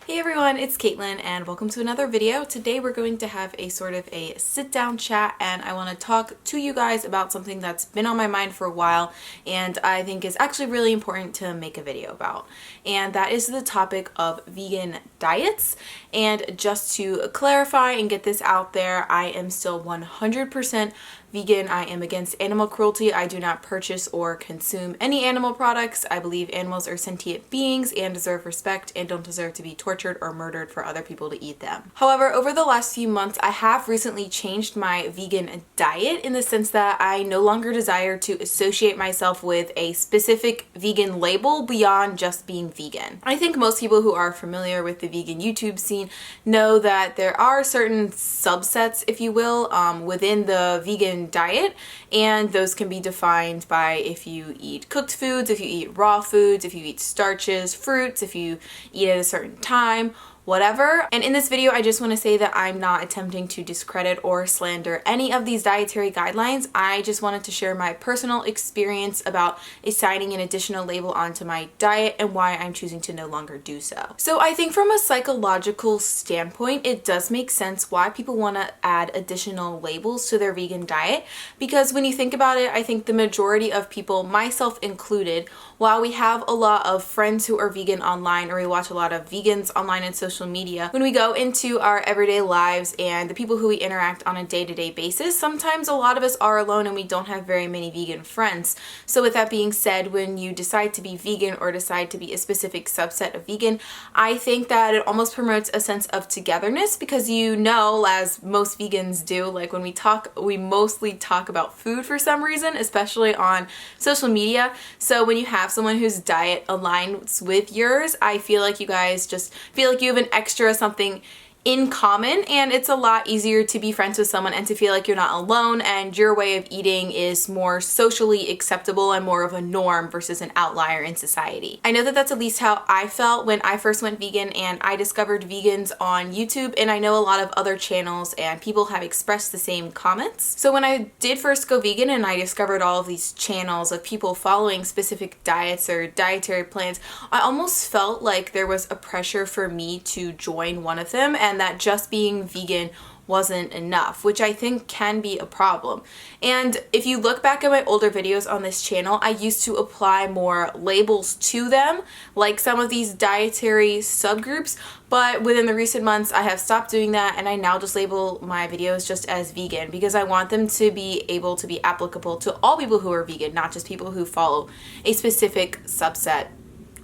Hey everyone, it's Caitlin and welcome to another video. Today we're going to have a sort of a sit down chat and I want to talk to you guys about something that's been on my mind for a while and I think is actually really important to make a video about. And that is the topic of vegan diets. And just to clarify and get this out there, I am still 100% vegan. I am against animal cruelty. I do not purchase or consume any animal products. I believe animals are sentient beings and deserve respect and don't deserve to be tortured or murdered for other people to eat them. However, over the last few months, I have recently changed my vegan diet in the sense that I no longer desire to associate myself with a specific vegan label beyond just being vegan. I think most people who are familiar with the vegan YouTube scene know that there are certain subsets, if you will, within the vegan diet, and those can be defined by if you eat cooked foods, if you eat raw foods, if you eat starches, fruits, if you eat at a certain time, whatever. And in this video, I just want to say that I'm not attempting to discredit or slander any of these dietary guidelines. I just wanted to share my personal experience about assigning an additional label onto my diet and why I'm choosing to no longer do so. So I think from a psychological standpoint, it does make sense why people want to add additional labels to their vegan diet, because when you think about it, I think the majority of people, myself included, while we have a lot of friends who are vegan online or we watch a lot of vegans online and social media, when we go into our everyday lives and the people who we interact on a day-to-day basis, sometimes a lot of us are alone and we don't have very many vegan friends. So with that being said, when you decide to be vegan or decide to be a specific subset of vegan, I think that it almost promotes a sense of togetherness, because you know, as most vegans do, like when we talk, we mostly talk about food for some reason, especially on social media. So when you have someone whose diet aligns with yours, I feel like you guys just feel like you have an extra something in common, and it's a lot easier to be friends with someone and to feel like you're not alone and your way of eating is more socially acceptable and more of a norm versus an outlier in society. I know that that's at least how I felt when I first went vegan and I discovered vegans on YouTube, and I know a lot of other channels and people have expressed the same comments. So when I did first go vegan and I discovered all of these channels of people following specific diets or dietary plans, I almost felt like there was a pressure for me to join one of them, and that just being vegan wasn't enough, which I think can be a problem. And if you look back at my older videos on this channel, I used to apply more labels to them, like some of these dietary subgroups, but within the recent months I have stopped doing that and I now just label my videos just as vegan, because I want them to be able to be applicable to all people who are vegan, not just people who follow a specific subset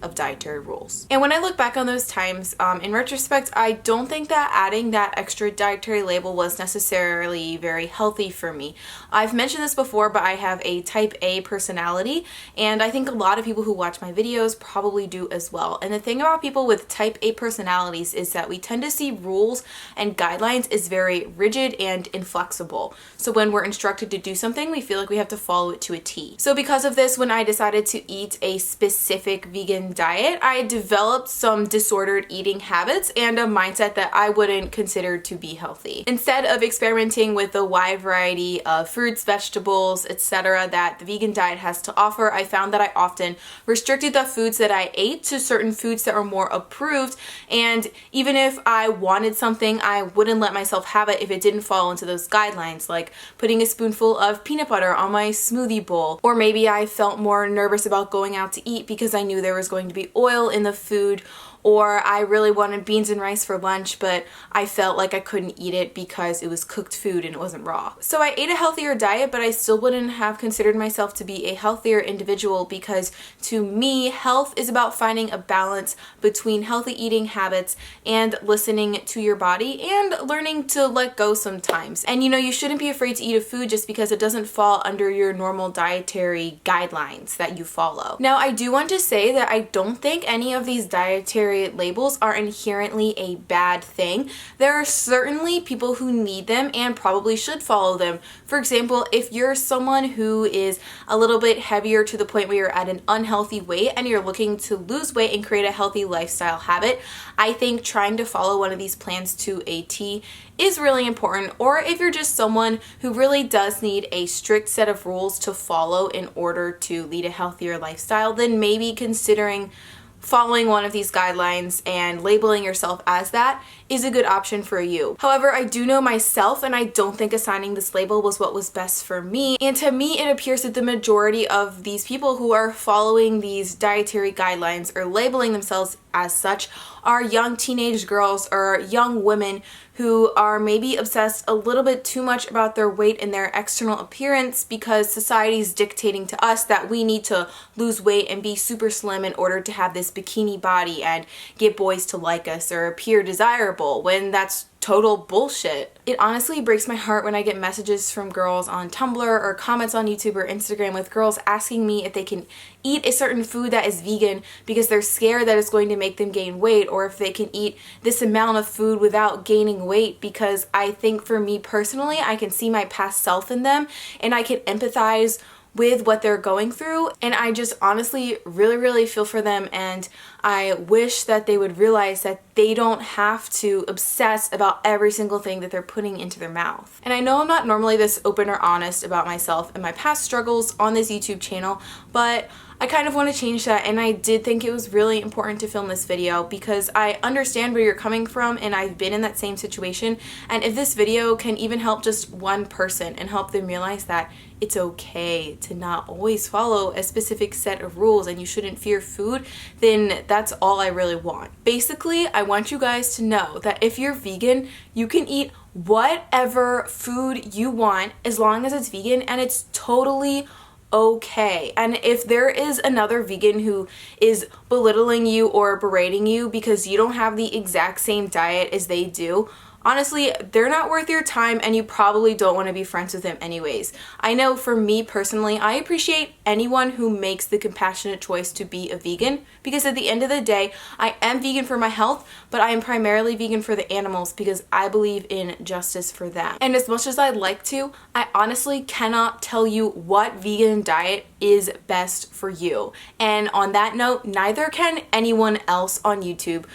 of dietary rules. And when I look back on those times, in retrospect, I don't think that adding that extra dietary label was necessarily very healthy for me. I've mentioned this before, but I have a type A personality, and I think a lot of people who watch my videos probably do as well. And the thing about people with type A personalities is that we tend to see rules and guidelines as very rigid and inflexible. So when we're instructed to do something, we feel like we have to follow it to a T. So because of this, when I decided to eat a specific vegan diet, I developed some disordered eating habits and a mindset that I wouldn't consider to be healthy. Instead of experimenting with the wide variety of fruits, vegetables, etc. that the vegan diet has to offer, I found that I often restricted the foods that I ate to certain foods that were more approved, and even if I wanted something, I wouldn't let myself have it if it didn't fall into those guidelines, like putting a spoonful of peanut butter on my smoothie bowl. Or maybe I felt more nervous about going out to eat because I knew there was going to be oil in the food, or I really wanted beans and rice for lunch, but I felt like I couldn't eat it because it was cooked food and it wasn't raw. So I ate a healthier diet, but I still wouldn't have considered myself to be a healthier individual, because to me, health is about finding a balance between healthy eating habits and listening to your body and learning to let go sometimes. And you know, you shouldn't be afraid to eat a food just because it doesn't fall under your normal dietary guidelines that you follow. Now, I do want to say that I don't think any of these dietary labels are inherently a bad thing. There are certainly people who need them and probably should follow them. For example, if you're someone who is a little bit heavier to the point where you're at an unhealthy weight and you're looking to lose weight and create a healthy lifestyle habit, I think trying to follow one of these plans to a T is really important. Or if you're just someone who really does need a strict set of rules to follow in order to lead a healthier lifestyle, then maybe considering following one of these guidelines and labeling yourself as that is a good option for you. However, I do know myself, and I don't think assigning this label was what was best for me. And to me, it appears that the majority of these people who are following these dietary guidelines or labeling themselves as such are young teenage girls or young women who are maybe obsessed a little bit too much about their weight and their external appearance because society is dictating to us that we need to lose weight and be super slim in order to have this bikini body and get boys to like us or appear desirable, when that's total bullshit. It honestly breaks my heart when I get messages from girls on Tumblr or comments on YouTube or Instagram with girls asking me if they can eat a certain food that is vegan because they're scared that it's going to make them gain weight, or if they can eat this amount of food without gaining weight, because I think for me personally, I can see my past self in them and I can empathize with what they're going through, and I just honestly really feel for them, and I wish that they would realize that they don't have to obsess about every single thing that they're putting into their mouth. And I know I'm not normally this open or honest about myself and my past struggles on this YouTube channel, but I kind of want to change that, and I did think it was really important to film this video because I understand where you're coming from and I've been in that same situation, and if this video can even help just one person and help them realize that it's okay to not always follow a specific set of rules and you shouldn't fear food, then that's all I really want. Basically, I want you guys to know that if you're vegan, you can eat whatever food you want as long as it's vegan, and it's totally okay. And if there is another vegan who is belittling you or berating you because you don't have the exact same diet as they do, honestly, they're not worth your time and you probably don't want to be friends with them anyways. I know for me personally, I appreciate anyone who makes the compassionate choice to be a vegan, because at the end of the day, I am vegan for my health, but I am primarily vegan for the animals because I believe in justice for them. And as much as I'd like to, I honestly cannot tell you what vegan diet is best for you. And on that note, neither can anyone else on YouTube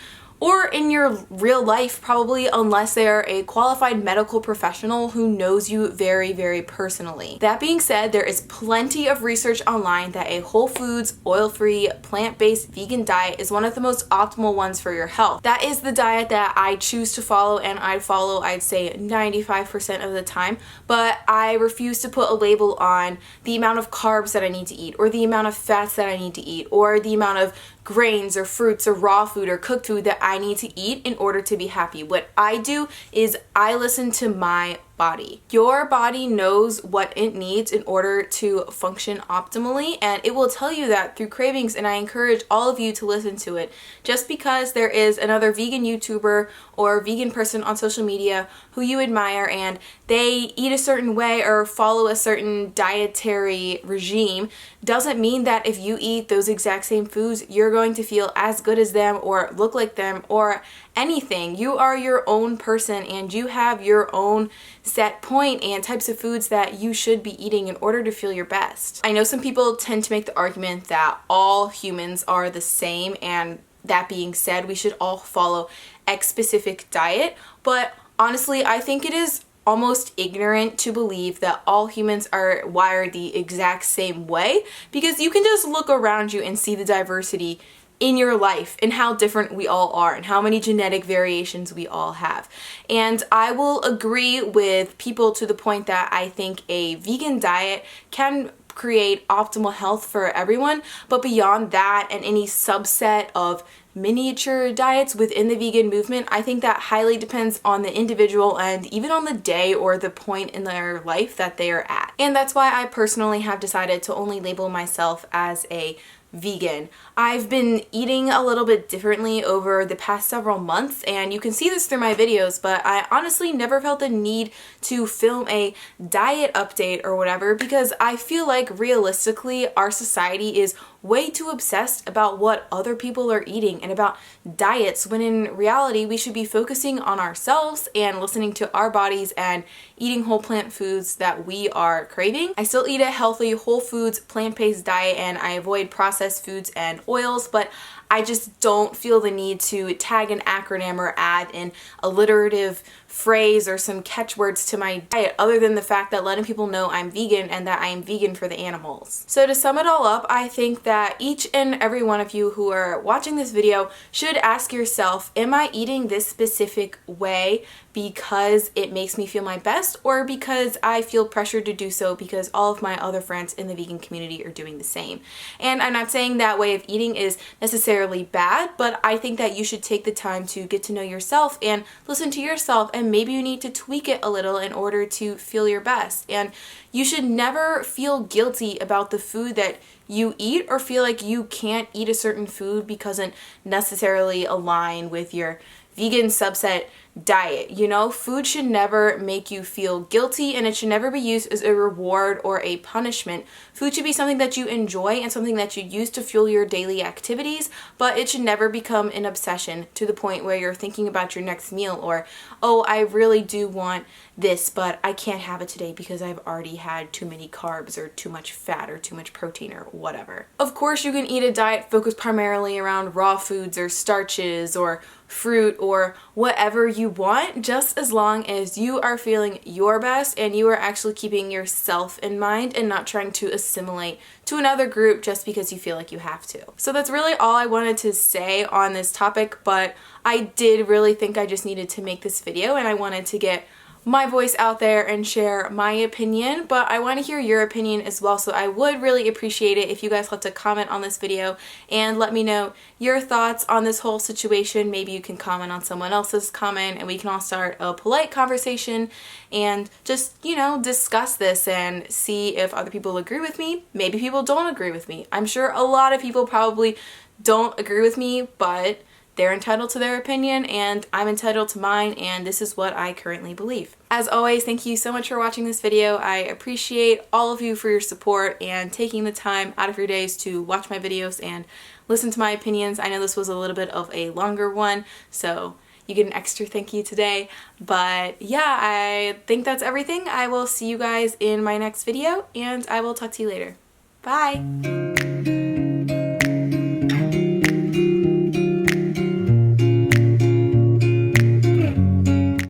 or in your real life, probably, unless they're a qualified medical professional who knows you very personally. That being said, there is plenty of research online that a whole foods, oil-free, plant-based vegan diet is one of the most optimal ones for your health. That is the diet that I choose to follow, and I follow, I'd say, 95% of the time, but I refuse to put a label on the amount of carbs that I need to eat, or the amount of fats that I need to eat, or the amount of grains or fruits or raw food or cooked food that I need to eat in order to be happy. What I do is I listen to my body. Your body knows what it needs in order to function optimally, and it will tell you that through cravings, and I encourage all of you to listen to it. Just because there is another vegan YouTuber or vegan person on social media who you admire and they eat a certain way or follow a certain dietary regime doesn't mean that if you eat those exact same foods, you're going to feel as good as them or look like them or anything. You are your own person and you have your own set point and types of foods that you should be eating in order to feel your best. I know some people tend to make the argument that all humans are the same, and that being said, we should all follow X specific diet, but honestly, I think it is almost ignorant to believe that all humans are wired the exact same way, because you can just look around you and see the diversity in your life and how different we all are and how many genetic variations we all have. And I will agree with people to the point that I think a vegan diet can create optimal health for everyone, but beyond that and any subset of miniature diets within the vegan movement, I think that highly depends on the individual and even on the day or the point in their life that they are at. And that's why I personally have decided to only label myself as a vegan. I've been eating a little bit differently over the past several months, and you can see this through my videos, but I honestly never felt the need to film a diet update or whatever, because I feel like realistically our society is way too obsessed about what other people are eating and about diets, when in reality we should be focusing on ourselves and listening to our bodies and eating whole plant foods that we are craving. I still eat a healthy whole foods plant-based diet and I avoid processed foods and oils, but I just don't feel the need to tag an acronym or add an alliterative phrase or some catchwords to my diet other than the fact that letting people know I'm vegan and that I am vegan for the animals. So to sum it all up, I think that each and every one of you who are watching this video should ask yourself, am I eating this specific way because it makes me feel my best, or because I feel pressured to do so because all of my other friends in the vegan community are doing the same? And I'm not saying that way of eating is necessarily bad, but I think that you should take the time to get to know yourself and listen to yourself, and maybe you need to tweak it a little in order to feel your best. And you should never feel guilty about the food that you eat, or feel like you can't eat a certain food because it necessarily align with your vegan subset diet. You know, food should never make you feel guilty, and it should never be used as a reward or a punishment. Food should be something that you enjoy and something that you use to fuel your daily activities, but it should never become an obsession to the point where you're thinking about your next meal, or, oh, I really do want this, but I can't have it today because I've already had too many carbs or too much fat or too much protein or whatever. Of course, you can eat a diet focused primarily around raw foods or starches or fruit or whatever you want, just as long as you are feeling your best and you are actually keeping yourself in mind and not trying to assimilate to another group just because you feel like you have to. So that's really all I wanted to say on this topic, but I did really think I just needed to make this video, and I wanted to get my voice out there and share my opinion, but I want to hear your opinion as well, so I would really appreciate it if you guys left a comment on this video and let me know your thoughts on this whole situation. Maybe you can comment on someone else's comment and we can all start a polite conversation and just, you know, discuss this and see if other people agree with me. Maybe people don't agree with me. I'm sure a lot of people probably don't agree with me, but they're entitled to their opinion and I'm entitled to mine, and this is what I currently believe. As always, thank you so much for watching this video. I appreciate all of you for your support and taking the time out of your days to watch my videos and listen to my opinions. I know this was a little bit of a longer one, so you get an extra thank you today. But yeah, I think that's everything. I will see you guys in my next video, and I will talk to you later. Bye!